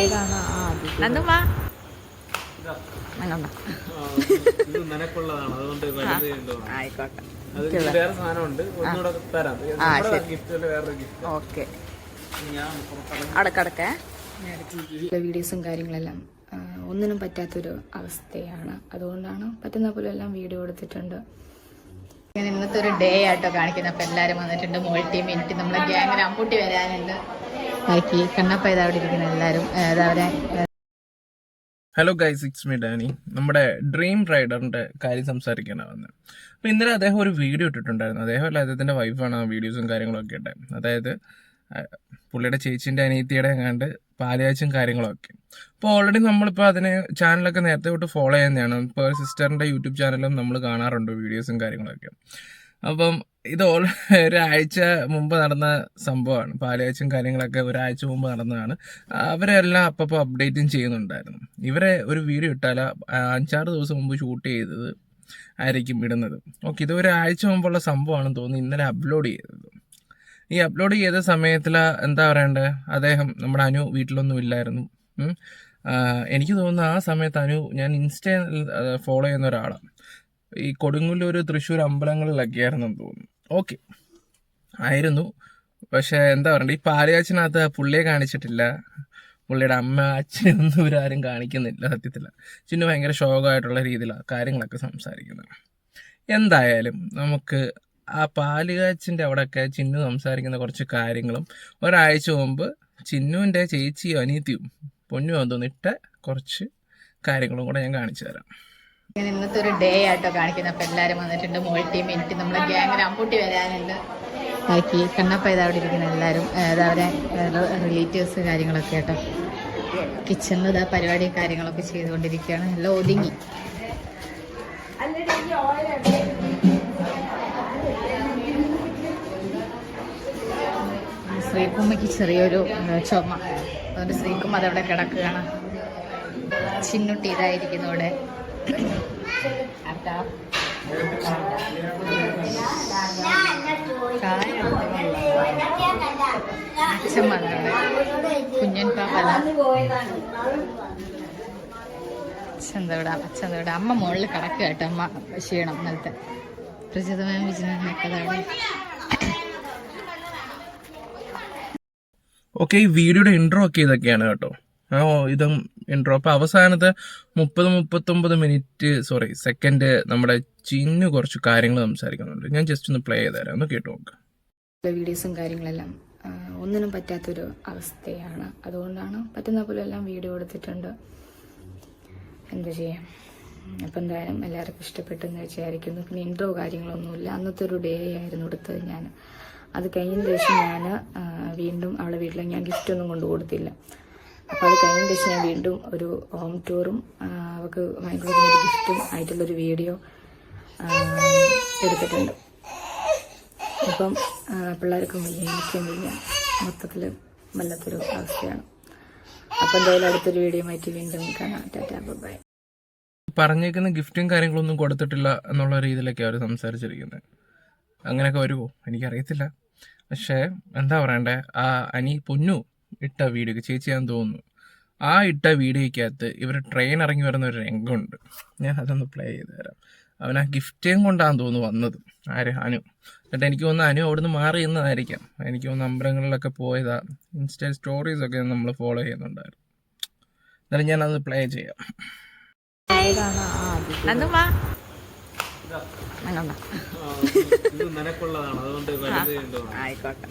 ഏതാണ് നന്ദുമ്മാ നിനക്കുള്ളതാണ് അതുകൊണ്ട് ആയിക്കോട്ടെ വേറെ സാധനമുണ്ട് ഒന്നുകൂടെ തരാം. വേറൊരു ഗിഫ്റ്റ്. ഓക്കെ അടക്കടക്കേ വീഡിയോസും കാര്യങ്ങളെല്ലാം ഒന്നിനും പറ്റാത്തൊരു അവസ്ഥയാണ്. അതുകൊണ്ടാണ് പറ്റുന്ന പോലെ എല്ലാം വീഡിയോ എടുത്തിട്ടുണ്ട്. ഞാൻ ഇന്നത്തെ ഒരു ഡേ ആയിട്ടോ കാണിക്കുന്നത്. അപ്പം എല്ലാവരും വന്നിട്ടുണ്ട്. മോൾട്ടി മിനിറ്റ് നമ്മളെ ഗ്യാങ്ങിന് അമ്പൂട്ടി വരാനുണ്ട്. ബാക്കി കണ്ണപ്പ ഇതാ അവിടെ ഇരിക്കുന്ന എല്ലാവരും അതവരെ. Hello guys, it's me Danny. നമ്മുടെ ഡ്രീം റൈഡറിന്റെ കാര്യം സംസാരിക്കാനാണ് വന്നത്. അപ്പോൾ ഇന്നലെ അദ്ദേഹം ഒരു വീഡിയോ ഇട്ടിട്ടുണ്ടായിരുന്നു. അദ്ദേഹത്തിൻ്റെ വൈഫാണ് ആ വീഡിയോസും കാര്യങ്ങളൊക്കെ ഇട്ടത്. അതായത് പുള്ളിയുടെ ചേച്ചീൻ്റെ അനിയത്തിയുടെ എങ്ങാണ്ട് പാലുകാച്ചും കാര്യങ്ങളൊക്കെ. അപ്പോൾ ഓൾറെഡി നമ്മളിപ്പോൾ അതിന് ചാനലൊക്കെ നേരത്തെ തൊട്ട് ഫോളോ ചെയ്യുന്നതാണ്. ഇപ്പോൾ സിസ്റ്ററിൻ്റെ യൂട്യൂബ് ചാനലും നമ്മൾ കാണാറുണ്ട് വീഡിയോസും കാര്യങ്ങളൊക്കെ. അപ്പം ഇത് ഒരാഴ്ച മുമ്പ് നടന്ന സംഭവമാണ്. പാലുകാച്ചും കാര്യങ്ങളൊക്കെ ഒരാഴ്ച മുമ്പ് നടന്നതാണ്. അവരെല്ലാം അപ്പോൾ അപ്ഡേറ്റും ചെയ്യുന്നുണ്ടായിരുന്നു. ഇവരെ ഒരു വീഡിയോ ഇട്ടാൽ 5-6 ദിവസം മുമ്പ് ഷൂട്ട് ചെയ്തത് ആയിരിക്കും ഇടുന്നത്. ഓക്കെ, ഇത് ഒരാഴ്ച മുമ്പുള്ള സംഭവമാണെന്ന് തോന്നുന്നു ഇന്നലെ അപ്ലോഡ് ചെയ്തത്. ഈ അപ്ലോഡ് ചെയ്ത സമയത്തിൽ എന്താ പറയണ്ടേ, അദ്ദേഹം നമ്മുടെ അനു വീട്ടിലൊന്നും ഇല്ലായിരുന്നു. എനിക്ക് തോന്നുന്നു ആ സമയത്ത് അനു, ഞാൻ ഇൻസ്റ്റയിൽ ഫോളോ ചെയ്യുന്ന ഒരാളാണ്, ഈ കൊടുങ്ങല്ലൂർ തൃശ്ശൂർ അമ്പലങ്ങളിലൊക്കെ ആയിരുന്നെന്ന് തോന്നുന്നു. ഓക്കെ ആയിരുന്നു. പക്ഷേ എന്താ പറയണ്ടേ, ഈ പാലുകാച്ചിനകത്ത് പുള്ളിയെ കാണിച്ചിട്ടില്ല. പുള്ളിയുടെ അമ്മ അച്ഛനൊന്നും ഇവരാരും കാണിക്കുന്നില്ല. സത്യത്തില്ല ചിന്നു ഭയങ്കര ശോകമായിട്ടുള്ള രീതിയിലാണ് കാര്യങ്ങളൊക്കെ സംസാരിക്കുന്നത്. എന്തായാലും നമുക്ക് ആ പാലുകാച്ചിൻ്റെ അവിടെയൊക്കെ ചിന്നു സംസാരിക്കുന്ന കുറച്ച് കാര്യങ്ങളും ഒരാഴ്ച മുമ്പ് ചിന്നുവിൻ്റെ ചേച്ചിയും അനിയത്തിയും പൊന്നു തോന്നിട്ട കുറച്ച് കാര്യങ്ങളും കൂടെ ഞാൻ കാണിച്ചു തരാം. ഞാൻ ഇന്നത്തെ ഒരു ഡേ ആയിട്ടോ കാണിക്കുന്നത്. അപ്പം എല്ലാവരും വന്നിട്ടുണ്ട്. മോൾട്ടി മിനിറ്റ് നമ്മളെ ഗ്യാങ്ങിന് അമ്പൂട്ടി വരാനുണ്ട്. ബാക്കി കണ്ണപ്പ ഇതാ അവിടെ ഇരിക്കുന്ന എല്ലാവരും അതവരെ റിലേറ്റീവ്സ് കാര്യങ്ങളൊക്കെ കേട്ടോ. കിച്ചണിൽ ഇതാ പരിപാടിയും കാര്യങ്ങളൊക്കെ ചെയ്തുകൊണ്ടിരിക്കുകയാണ്. എല്ലാം ഒതുങ്ങി. ശ്രീകുമ്മയ്ക്ക് ചെറിയൊരു ചുമ, അതുകൊണ്ട് ശ്രീകുമ്മ അതവിടെ കിടക്കുകയാണ്. ചിന്നുട്ടി ഇതായിരിക്കുന്നവിടെ. അച്ഛൻ വന്നവിടെ. കുഞ്ഞൻ പാപ്പല അച്ഛൻ അമ്മ മുകളിൽ കിടക്കുക കേട്ടോ. അമ്മ ക്ഷീണം ഇന്നലത്തെ പ്രചിതമായ വിജയനൊക്കെ. ഓക്കെ, ഈ വീഡിയോയുടെ ഇൻട്രോ ഒക്കെ ഇതൊക്കെയാണ് കേട്ടോ. ഇതും ഇൻട്രോ. അപ്പോൾ അവസാനത്തെ 30-39 മിനിറ്റ് സെക്കൻഡ് നമ്മുടെ ചിന്നു കുറച്ച് കാര്യങ്ങൾ സംസാരിക്കുന്നുണ്ട്. ഞാൻ ജസ്റ്റ് ഒന്ന് പ്ലേ ചെയ്ത് തരാം, ഒന്ന് കേട്ടു നോക്കാം. വീഡിയോസും കാര്യങ്ങളെല്ലാം ഒന്നിനും പറ്റാത്തൊരു അവസ്ഥയാണ്. അതുകൊണ്ടാണ് പറ്റുന്ന പോലെ എല്ലാം വീഡിയോ എടുത്തിട്ടുണ്ട്. എന്താ ചെയ്യാം. അപ്പം എന്തായാലും എല്ലാവർക്കും ഇഷ്ടപ്പെട്ടെന്ന് വിചാരിക്കുന്നു. പിന്നെ ഇൻട്രോ കാര്യങ്ങളൊന്നുമില്ല. അന്നത്തെ ഒരു ഡേ ആയിരുന്നു എടുത്തത് ഞാൻ. അത് കഴിഞ്ഞതിന് ശേഷം ഞാൻ വീണ്ടും അവളെ വീട്ടിലേക്ക് ഞാൻ ഗിഫ്റ്റൊന്നും കൊണ്ടു കൊടുത്തില്ല. അപ്പോൾ അത് കഴിഞ്ഞതിന് ശേഷം ഞാൻ വീണ്ടും ഒരു ഹോം ടൂറും അവൾക്ക് വാങ്ങിക്കൊടുക്കുന്ന ഒരു ഗിഫ്റ്റും ആയിട്ടുള്ളൊരു വീഡിയോ എടുത്തിട്ടുണ്ട്. അപ്പം പിള്ളേർക്കും വയ്യ, എനിക്കും വയ്യ, മൊത്തത്തിൽ വല്ലാത്തൊരു അവസ്ഥയാണ്. അപ്പം എന്തായാലും അടുത്തൊരു വീഡിയോ ആയിട്ട് വീണ്ടും കാണാം. Tata bye. പറഞ്ഞേക്കുന്ന ഗിഫ്റ്റും കാര്യങ്ങളൊന്നും കൊടുത്തിട്ടില്ല എന്നുള്ള രീതിയിലൊക്കെ അവർ സംസാരിച്ചിരിക്കുന്നത്. അങ്ങനെയൊക്കെ വരുമോ എനിക്കറിയത്തില്ല. പക്ഷേ എന്താ പറയണ്ടേ, ആ പൊന്നു ഇട്ട വീഡിയോ, ചേച്ചിയാന്ന് തോന്നുന്നു, ആ ഇട്ട വീഡിയോയ്ക്കകത്ത് ഇവർ ട്രെയിൻ ഇറങ്ങി വരുന്ന ഒരു രംഗമുണ്ട്. ഞാൻ അതൊന്ന് പ്ലേ ചെയ്ത് തരാം. അവൻ ആ ഗിഫ്റ്റേയും കൊണ്ടാന്ന് തോന്നുന്നു വന്നത്. അനു. എന്നിട്ട് എനിക്ക് തോന്നുന്നു അനു അവിടുന്ന് മാറി നിന്നതായിരിക്കാം. എനിക്ക് തോന്നുന്നു അമ്പലങ്ങളിലൊക്കെ പോയതാ. ഇൻസ്റ്റ സ്റ്റോറീസൊക്കെ നമ്മൾ ഫോളോ ചെയ്യുന്നുണ്ടായിരുന്നു. എന്നാലും ഞാനത് പ്ലേ ചെയ്യാം. നിനക്കുള്ളതാണ് അതുകൊണ്ട് ആയിക്കോട്ടെ.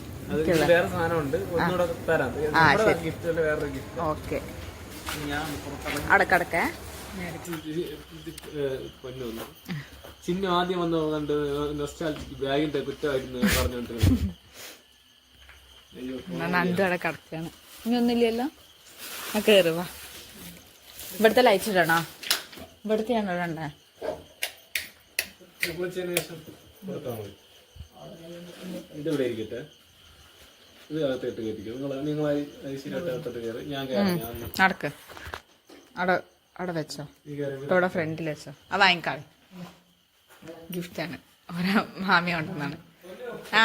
വേറെ സാധനമുണ്ട് ഒന്നുകൂടെ തരാം. വേറൊരു ഗിഫ്റ്റ്. ഓക്കെ അടക്കടക്കേ പൊന്നു ചിന്നു ആദ്യം വന്ന് കണ്ട് നൊസ്റ്റാൾജിക് ബാഗിന്റെ കുറ്റമായിരുന്നു പറഞ്ഞോണ്ടിരുന്നത്. നന്ദു അവിടെ കിടക്കാണ്. ഇനി ഒന്നുമില്ലല്ലോ. കയറുവാ. ഇവിടുത്തെ ലൈറ്റ് ഇടണോ? ഇവിടുത്തെ ഞാൻ ഇടണ്ടേ? ഇതിവിടെ ഇരിക്കട്ടെ. ഇത് അകത്തേട്ട് കയറ്റിക്കും. നടക്ക്. അവിടെ വെച്ചോ, ഇവിടെ ഫ്രണ്ടിൽ വെച്ചോ. അത് വാങ്ങിക്കാളി. ഗിഫ്റ്റാണ്. ഓരോ മാമി കൊണ്ടുവന്നാണ്. ആ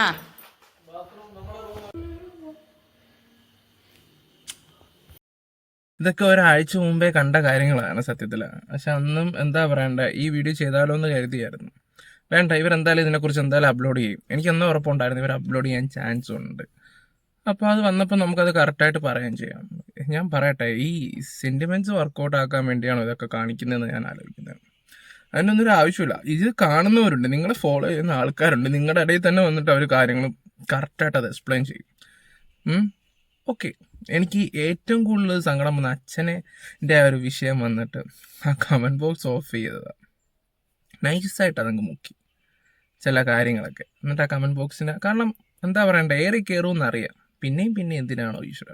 ഇതൊക്കെ ഒരാഴ്ച മുമ്പേ കണ്ട കാര്യങ്ങളാണ് സത്യത്തിൽ. പക്ഷെ അന്നും എന്താ പറയണ്ടേ, ഈ വീഡിയോ ചെയ്താലോ എന്ന് കരുതിയായിരുന്നു. വേണ്ട, ഇവരെന്തായാലും ഇതിനെക്കുറിച്ച് എന്തായാലും അപ്ലോഡ് ചെയ്യും. എനിക്കൊന്നും ഉറപ്പുണ്ടായിരുന്നു ഇവർ അപ്ലോഡ് ചെയ്യാൻ ചാൻസ് ഉണ്ട്. അപ്പോൾ അത് വന്നപ്പോൾ നമുക്കത് കറക്റ്റായിട്ട് പറയുകയും ചെയ്യാം. ഞാൻ പറയട്ടെ, ഈ സെൻറ്റിമെൻറ്റ്സ് വർക്കൗട്ട് ആക്കാൻ വേണ്ടിയാണോ ഇതൊക്കെ കാണിക്കുന്നതെന്ന് ഞാൻ ആലോചിക്കുന്നത്. അതിനൊന്നും ഒരു ആവശ്യമില്ല. ഇത് കാണുന്നവരുണ്ട്, നിങ്ങളെ ഫോളോ ചെയ്യുന്ന ആൾക്കാരുണ്ട്, നിങ്ങളുടെ ഇടയിൽ തന്നെ വന്നിട്ട് അവർ കാര്യങ്ങൾ കറക്റ്റായിട്ട് അത് എക്സ്പ്ലെയിൻ ചെയ്യും. ഓക്കെ, എനിക്ക് ഏറ്റവും കൂടുതൽ സങ്കടം വന്ന അച്ഛൻ്റെ ആ ഒരു വിഷയം വന്നിട്ട് ആ കമൻറ്റ് ബോക്സ് ഓഫ് ചെയ്തതാണ്. നൈസായിട്ട് അതങ്ങ് മുക്കി ചില കാര്യങ്ങളൊക്കെ. എന്നിട്ട് ആ കമൻറ്റ് ബോക്സിന് കാരണം എന്താ പറയണ്ടേ, ഏറി കയറുമെന്നറിയാം. പിന്നെയും എന്തിനാണോ ഈശ്വര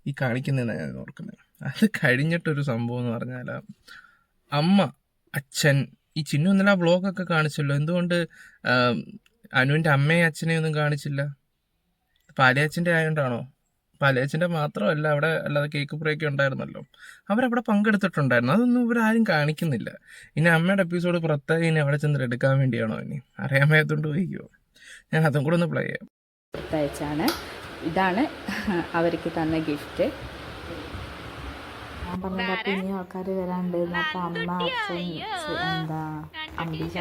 ഈ കാണിക്കുന്നതെന്നാണ് ഞാൻ ഓർക്കുന്നത്. അത് കഴിഞ്ഞിട്ടൊരു സംഭവം എന്ന് പറഞ്ഞാൽ, അമ്മ അച്ഛൻ ഈ ചിന്നു ഇന്നലെ ആ വ്ളോഗൊക്കെ കാണിച്ചല്ലോ. എന്തുകൊണ്ട് അനുവിൻ്റെ അമ്മയും അച്ഛനെയും ഒന്നും കാണിച്ചില്ല? പാലിയച്ഛൻ്റെ ആയതുകൊണ്ടാണോ? പാലിയച്ഛൻ്റെ മാത്രമല്ല, അവിടെ അല്ലാതെ കേക്ക് ബ്രേക്ക് ഉണ്ടായിരുന്നല്ലോ, അവരവിടെ പങ്കെടുത്തിട്ടുണ്ടായിരുന്നു. അതൊന്നും ഇവരാരും കാണിക്കുന്നില്ല. ഇനി അമ്മയുടെ എപ്പിസോഡ് പുറത്തായി ഇനി അവിടെ ചെന്നിട്ട് എടുക്കാൻ വേണ്ടിയാണോ ഇനി? അറിയാൻ വയ്യാത്തോണ്ട് പോയിക്കോ. ഞാൻ അതും കൂടെ ഒന്ന് പ്ലേ ചെയ്യാം. കൊടുത്തയച്ചാണ്. ഇതാണ് അവർക്ക് തന്ന ഗിഫ്റ്റ്. ഞാൻ പറഞ്ഞത് അപ്പം ഇനി ആൾക്കാർ വരാനുണ്ടായിരുന്നു. അപ്പം അമ്മ അച്ഛൻ എന്താ അംബിക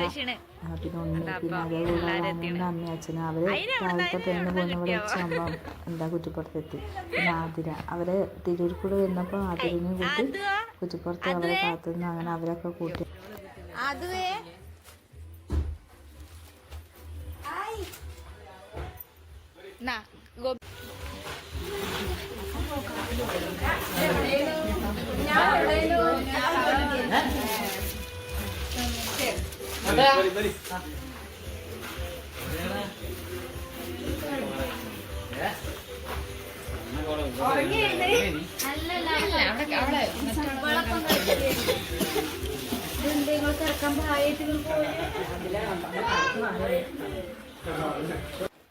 പിന്നെ ഉണ്ണി പിന്നെ അതേപോലെ അമ്മ അച്ഛനും അവർ കാലത്തെ ട്രെയിനിന് പോകുന്നവിടെ വെച്ചാകുമ്പം എന്താ കുറ്റിപ്പുറത്തെത്തി. പിന്നെ ആതിര അവർ തിരൂർക്കൂടെ വരുന്നപ്പോൾ ആതിരനെയും കൂട്ടി കുറ്റിപ്പുറത്ത് അവരെ കാത്തുനിന്ന് അങ്ങനെ അവരൊക്കെ കൂട്ടി.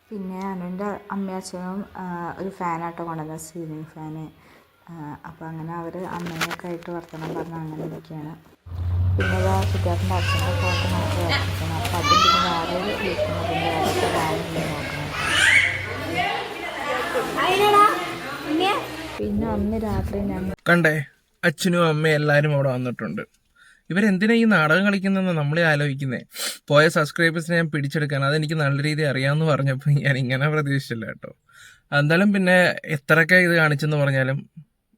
പിന്നെ അനുവിൻ്റെ അമ്മയച്ഛനും ഒരു ഫാനാട്ടോ കൊണ്ടുവന്നത്, സീലിംഗ് ഫാന്. അപ്പോൾ അങ്ങനെ അവർ അമ്മയൊക്കെ ആയിട്ട് വർത്തമാനം പറഞ്ഞ് അങ്ങനെ ഇരിക്കുകയാണ്. പിന്നെ ഇതാ സിദ്ധാർത്ഥൻ്റെ അച്ഛൻ്റെ ഫോട്ടോ നോക്കി വരച്ചിരിക്കണം. അപ്പോൾ അതും പിന്നെ വേറെ വിളിക്കുന്നതിൻ്റെ അതൊക്കെ വാങ്ങി നോക്കണം. പിന്നെ അന്ന് രാത്രി ഞങ്ങൾ കണ്ടേ, അച്ഛനും അമ്മയും എല്ലാവരും അവിടെ വന്നിട്ടുണ്ട്. ഇവരെന്തിനാ ഈ നാടകം കളിക്കുന്നതെന്ന് നമ്മളെ ആലോചിക്കുന്നേ. പോയ സബ്സ്ക്രൈബേഴ്സിനെ ഞാൻ പിടിച്ചെടുക്കാൻ അതെനിക്ക് നല്ല രീതിയിൽ അറിയാമെന്ന് പറഞ്ഞപ്പോൾ ഞാൻ ഇങ്ങനെ പ്രതീക്ഷിച്ചില്ല കേട്ടോ. എന്തായാലും പിന്നെ എത്രയൊക്കെ ഇത് കാണിച്ചെന്ന് പറഞ്ഞാലും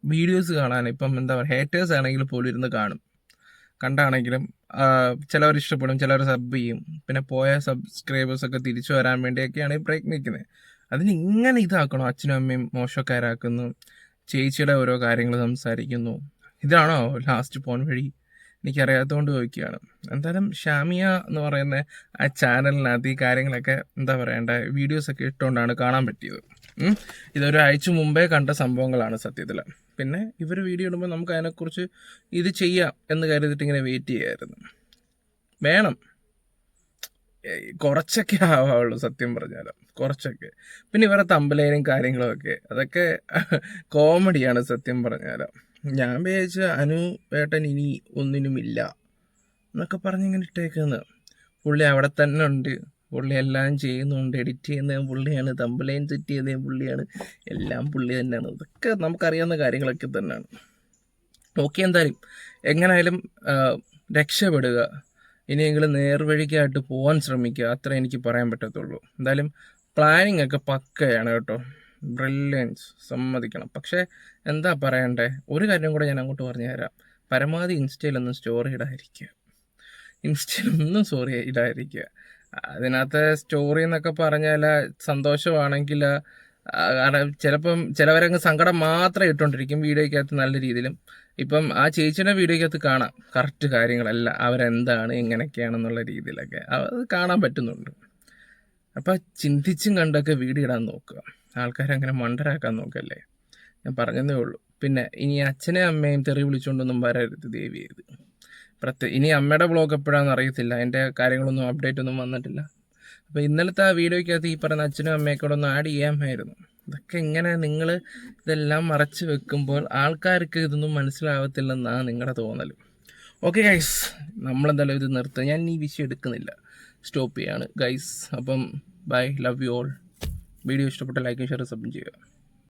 വീഡിയോസ് കാണാൻ ഇപ്പം എന്താ പറയുക, ഹേറ്റേഴ്സ് ആണെങ്കിൽ പോലും ഇരുന്ന് കാണും. കണ്ടാണെങ്കിലും ചിലവർ ഇഷ്ടപ്പെടും, ചിലവർ സബ് ചെയ്യും. പിന്നെ പോയ സബ്സ്ക്രൈബേഴ്സൊക്കെ തിരിച്ചു വരാൻ വേണ്ടിയൊക്കെയാണ് ഈ പ്രയത്നിക്കുന്നത്. അതിന് ഇങ്ങനെ ഇതാക്കണോ? അച്ഛനും അമ്മയും മോശക്കാരാക്കുന്നു, ചേച്ചിയുടെ ഓരോ കാര്യങ്ങൾ സംസാരിക്കുന്നു. ഇതാണോ ലാസ്റ്റ് പോൺ വഴി? എനിക്കറിയാത്തതുകൊണ്ട് ചോദിക്കുകയാണ്. എന്തായാലും ഷാമിയ എന്ന് പറയുന്ന ആ ചാനലിനകത്ത് ഈ കാര്യങ്ങളൊക്കെ എന്താ പറയണ്ട വീഡിയോസൊക്കെ ഇട്ടുകൊണ്ടാണ് കാണാൻ പറ്റിയത്. ഇതൊരാഴ്ച മുമ്പേ കണ്ട സംഭവങ്ങളാണ് സത്യത്തിൽ. പിന്നെ ഇവർ വീഡിയോ ഇടുമ്പോൾ നമുക്ക് അതിനെക്കുറിച്ച് ഇത് ചെയ്യാം എന്ന് കരുതിയിട്ട് ഇങ്ങനെ വെയിറ്റ് ചെയ്യായിരുന്നു. വേണം, കുറച്ചൊക്കെ ആവാവുള്ളൂ സത്യം പറഞ്ഞാൽ, കുറച്ചൊക്കെ. പിന്നെ ഇവരെ തമ്പലേനും കാര്യങ്ങളൊക്കെ അതൊക്കെ കോമഡിയാണ് സത്യം പറഞ്ഞാൽ. ഞാൻ വിചാരിച്ച അനു ഏട്ടൻ ഇനി ഒന്നിനുമില്ല എന്നൊക്കെ പറഞ്ഞിങ്ങനെ ഇട്ടേക്കുന്നത്. പുള്ളി അവിടെ തന്നെ ഉണ്ട്, പുള്ളി എല്ലാം ചെയ്യുന്നുണ്ട്, എഡിറ്റ് ചെയ്യുന്നതും പുള്ളിയാണ്, തമ്പലൈൻ സെറ്റ് ചെയ്യുന്നതും പുള്ളിയാണ്, എല്ലാം പുള്ളി തന്നെയാണ്. ഇതൊക്കെ നമുക്കറിയാവുന്ന കാര്യങ്ങളൊക്കെ തന്നെയാണ്. ഓക്കെ, എന്തായാലും എങ്ങനെയായാലും രക്ഷപ്പെടുക, ഇനിയെങ്കിലും നേർവഴിക്കായിട്ട് പോകാൻ ശ്രമിക്കുക, അത്ര എനിക്ക് പറയാൻ പറ്റത്തുള്ളൂ. എന്തായാലും പ്ലാനിങ് ഒക്കെ പക്കയാണ് കേട്ടോ, ബ്രില്യൻസ്, സമ്മതിക്കണം. പക്ഷേ എന്താ പറയണ്ടേ, ഒരു കാര്യം കൂടെ ഞാൻ അങ്ങോട്ട് പറഞ്ഞു തരാം. പരമാവധി ഇൻസ്റ്റയിലൊന്നും സ്റ്റോറി ഇടാതിരിക്കുക, ഇൻസ്റ്റയിലൊന്നും സ്റ്റോറി ഇടാതിരിക്കുക. അതിനകത്ത് സ്റ്റോറി എന്നൊക്കെ പറഞ്ഞാൽ സന്തോഷമാണെങ്കിൽ ചിലപ്പം ചിലവരങ്ങ് സങ്കടം മാത്രം ഇട്ടുകൊണ്ടിരിക്കും വീഡിയോയ്ക്കകത്ത് നല്ല രീതിയിലും. ഇപ്പം ആ ചേച്ചിയുടെ വീഡിയോയ്ക്കകത്ത് കാണാം കറക്റ്റ് കാര്യങ്ങളല്ല, അവരെന്താണ് എങ്ങനെയൊക്കെയാണെന്നുള്ള രീതിയിലൊക്കെ അത് കാണാൻ പറ്റുന്നുണ്ട്. അപ്പം ചിന്തിച്ചും കണ്ടൊക്കെ വീഡിയോ ഇടാൻ നോക്കുക, ആൾക്കാരങ്ങനെ മണ്ടരാക്കാൻ നോക്കല്ലേ, ഞാൻ പറഞ്ഞതേ ഉള്ളൂ. പിന്നെ ഇനി അച്ഛനെയും അമ്മയും തെറി വിളിച്ചുകൊണ്ടൊന്നും വരരുത് ദേവി ചെയ്ത്. ഇനി അമ്മയുടെ വ്ളോഗ് എപ്പോഴാണെന്ന് അറിയത്തില്ല, എൻ്റെ കാര്യങ്ങളൊന്നും അപ്ഡേറ്റ് ഒന്നും വന്നിട്ടില്ല. അപ്പോൾ ഇന്നലത്തെ ആ വീഡിയോയ്ക്കകത്ത് ഈ പറയുന്ന അച്ഛനും അമ്മയൊക്കെ ഒന്ന് ആഡ് ചെയ്യാമായിരുന്നു. ഇതൊക്കെ ഇങ്ങനെ നിങ്ങൾ ഇതെല്ലാം മറച്ച് വെക്കുമ്പോൾ ആൾക്കാർക്ക് ഇതൊന്നും മനസ്സിലാവത്തില്ലെന്നാണ് നിങ്ങളുടെ തോന്നൽ. ഓക്കെ ഗൈസ്, നമ്മളെന്തായാലും ഇത് നിർത്തുക, ഞാൻ ഈ വിഷയം എടുക്കുന്നില്ല, സ്റ്റോപ്പ് ചെയ്യാണ് ഗൈസ്. അപ്പം bye, love you all. Video ഇഷ്ടപ്പെട്ട ലൈക്കും ഷെയർ സബ്സ്ക്രൈബ് ചെയ്യുക.